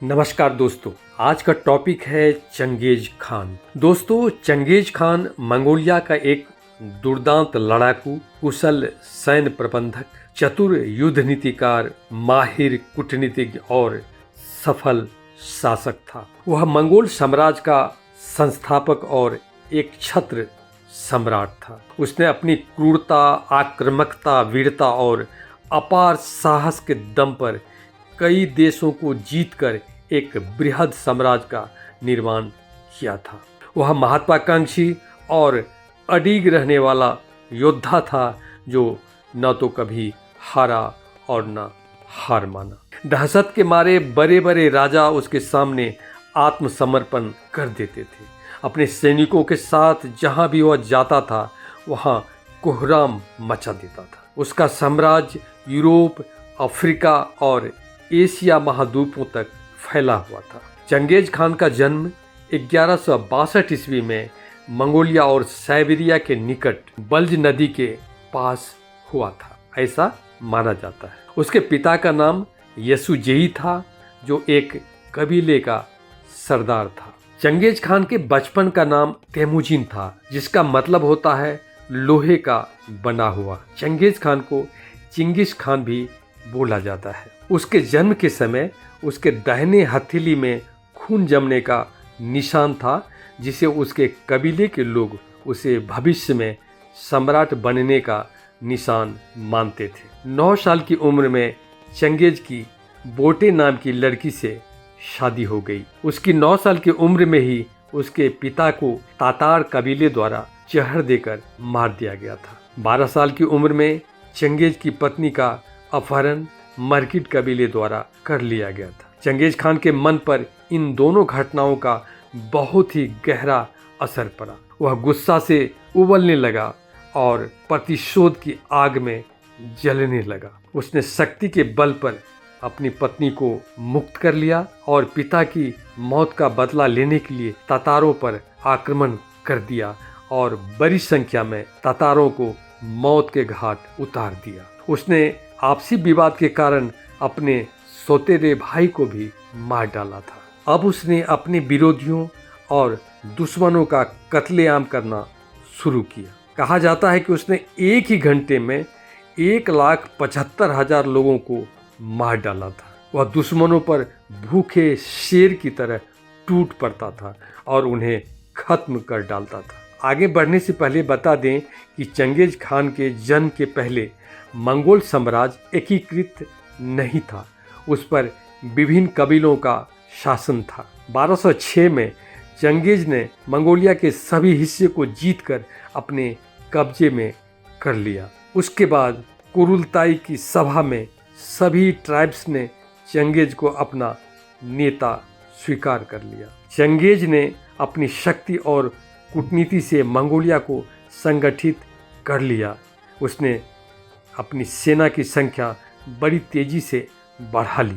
नमस्कार दोस्तों, आज का टॉपिक है चंगेज खान। दोस्तों, चंगेज खान मंगोलिया का एक दुर्दांत लड़ाकू, कुशल सैन्य प्रबंधक, चतुर युद्ध नीतिकार, माहिर कूटनीतिज्ञ और सफल शासक था। वह मंगोल साम्राज्य का संस्थापक और एक छत्र सम्राट था। उसने अपनी क्रूरता, आक्रामकता, वीरता और अपार साहस के दम पर कई देशों को जीतकर एक बृहद साम्राज्य का निर्माण किया था। वह महत्वाकांक्षी और अडिग रहने वाला योद्धा था जो न तो कभी हारा और न हार माना। दहशत के मारे बड़े बड़े राजा उसके सामने आत्मसमर्पण कर देते थे। अपने सैनिकों के साथ जहां भी वह जाता था वहां कोहराम मचा देता था। उसका साम्राज्य यूरोप, अफ्रीका और एशिया महाद्वीपों तक फैला हुआ था। चंगेज खान का जन्म 1162 ईस्वी में मंगोलिया और साइबेरिया के निकट बल्ज नदी के पास हुआ था, ऐसा माना जाता है। उसके पिता का नाम यसुजेई था, जो एक कबीले का सरदार था। चंगेज खान के बचपन का नाम तेमुजिन था, जिसका मतलब होता है लोहे का बना हुआ। चंगेज खान को चिंगिस खान भी बोला जाता है। उसके जन्म के समय उसके दाहिने हथेली में खून जमने का निशान था, जिसे उसके कबीले के लोग उसे भविष्य में सम्राट बनने का निशान मानते थे। 9 साल की उम्र में चंगेज की बोटे नाम की लड़की से शादी हो गई। उसकी 9 साल की उम्र में ही उसके पिता को तातार कबीले द्वारा जहर देकर मार दिया गया था। 12 साल की उम्र में चंगेज की पत्नी का अपहरण मरकिट कबीले द्वारा कर लिया गया था। चंगेज खान के मन पर इन दोनों घटनाओं का बहुत ही गहरा असर पड़ा। वह गुस्सा से उबलने लगा और प्रतिशोध की आग में जलने लगा। उसने शक्ति के बल पर अपनी पत्नी को मुक्त कर लिया और पिता की मौत का बदला लेने के लिए तातारों पर आक्रमण कर दिया और बड़ी संख्या में तातारों को मौत के घाट उतार दिया। उसने आपसी विवाद के कारण अपने सौतेले भाई को भी मार डाला था। अब उसने अपने विरोधियों और दुश्मनों का कत्लेआम करना शुरू किया। कहा जाता है कि उसने एक ही घंटे में 1,75,000 लोगों को मार डाला था। वह दुश्मनों पर भूखे शेर की तरह टूट पड़ता था और उन्हें खत्म कर डालता था। आगे बढ़ने से पहले बता दें कि चंगेज खान के जन्म के पहले मंगोल साम्राज्य एकीकृत नहीं था। उस पर विभिन्न कबीलों का शासन था। 1206 में चंगेज ने मंगोलिया के सभी हिस्से को जीतकर अपने कब्जे में कर लिया। उसके बाद कुरुलताई की सभा में सभी ट्राइब्स ने चंगेज को अपना नेता स्वीकार कर लिया। चंगेज ने अपनी शक्ति और कूटनीति से मंगोलिया को संगठित कर लिया। उसने अपनी सेना की संख्या बड़ी तेजी से बढ़ा ली।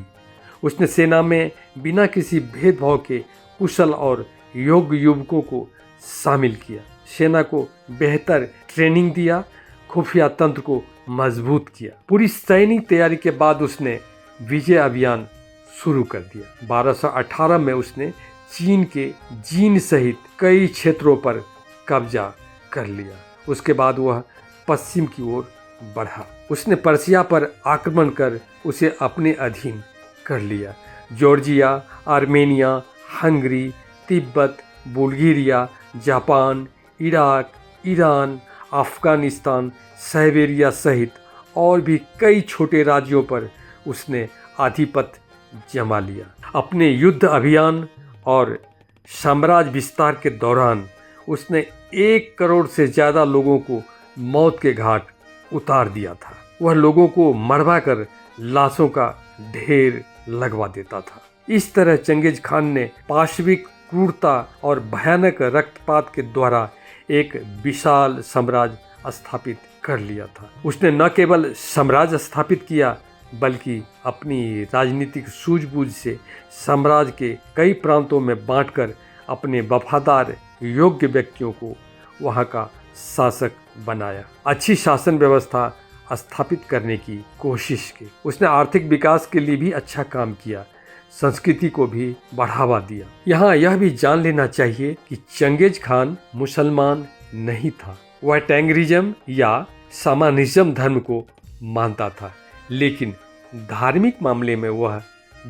उसने सेना में बिना किसी भेदभाव के कुशल और योग्य युवकों को शामिल किया। सेना को बेहतर ट्रेनिंग दिया, खुफिया तंत्र को मजबूत किया। पूरी सैनिक तैयारी के बाद उसने विजय अभियान शुरू कर दिया। 1218 में उसने चीन के जीन सहित कई क्षेत्रों पर कब्जा कर लिया। उसके बाद वह पश्चिम की ओर बढ़ा। उसने पर्सिया पर आक्रमण कर उसे अपने अधीन कर लिया। Georgia, Armenia, Hungary, Tibet, Bulgaria, Japan, Iraq, Iran, Afghanistan, Siberia सहित और भी कई छोटे राज्यों पर उसने आधिपत्य जमा लिया। अपने युद्ध अभियान और साम्राज्य विस्तार के दौरान उसने 1 करोड़ से ज़्यादा लोगों को मौत के घाट उतार दिया था। वह लोगों को मरवा कर लाशों का ढेर लगवा देता था। इस तरह चंगेज खान ने पाशविक क्रूरता और भयानक रक्तपात के द्वारा एक विशाल साम्राज्य स्थापित कर लिया था। उसने न केवल साम्राज्य स्थापित किया बल्कि अपनी राजनीतिक सूझबूझ से साम्राज्य के कई प्रांतों में बांटकर अपने वफादार योग्य व्यक्तियों को वहां का शासक बनाया। अच्छी शासन व्यवस्था स्थापित करने की कोशिश की। उसने आर्थिक विकास के लिए भी अच्छा काम किया। संस्कृति को भी बढ़ावा दिया। यहाँ यह भी जान लेना चाहिए कि चंगेज खान मुसलमान नहीं था। वह टेंगरिज्म या शामनिज्म धर्म को मानता था, लेकिन धार्मिक मामले में वह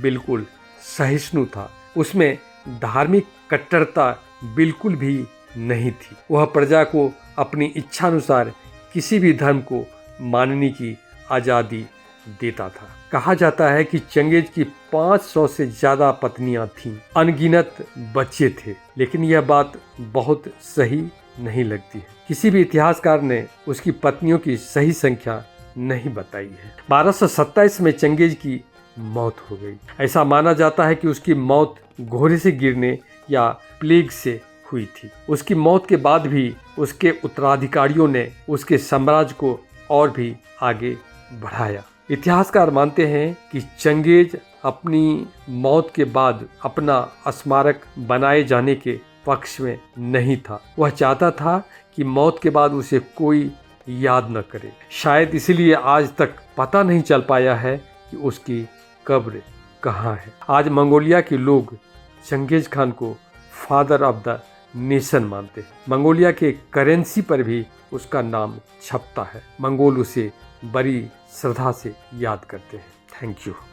बिल्कुल सहिष्णु था। उसमें धार्मिक कट्टरता बिल्कुल भी नहीं थी। वह प्रजा को अपनी इच्छानुसार किसी भी धर्म को मानने की आज़ादी देता था। कहा जाता है कि चंगेज की 500 से ज़्यादा पत्नियां थीं, अनगिनत बच्चे थे, लेकिन यह बात बहुत सही नहीं लगती है। किसी भी इतिहासकार ने उसकी पत्नियों की सही संख्या नहीं बताई है। 1227 में चंगेज की मौत हो गई। ऐसा माना जाता है कि उसकी मौत घोड़े से गिरने या प्लेग से हुई थी। उसकी मौत के बाद भी उसके उत्तराधिकारियों ने उसके साम्राज्य को और भी आगे बढ़ाया। इतिहासकार मानते हैं कि चंगेज अपनी मौत के बाद अपना स्मारक बनाए जाने के पक्ष में नहीं था। वह चाहता था कि मौत के बाद उसे कोई याद न करे। शायद इसीलिए आज तक पता नहीं चल पाया है कि उसकी कब्र कहाँ है। आज मंगोलिया के लोग चंगेज खान को फादर ऑफ द नेशन मानते हैं। मंगोलिया के करेंसी पर भी उसका नाम छपता है। मंगोल उसे बड़ी श्रद्धा से याद करते हैं। Thank you.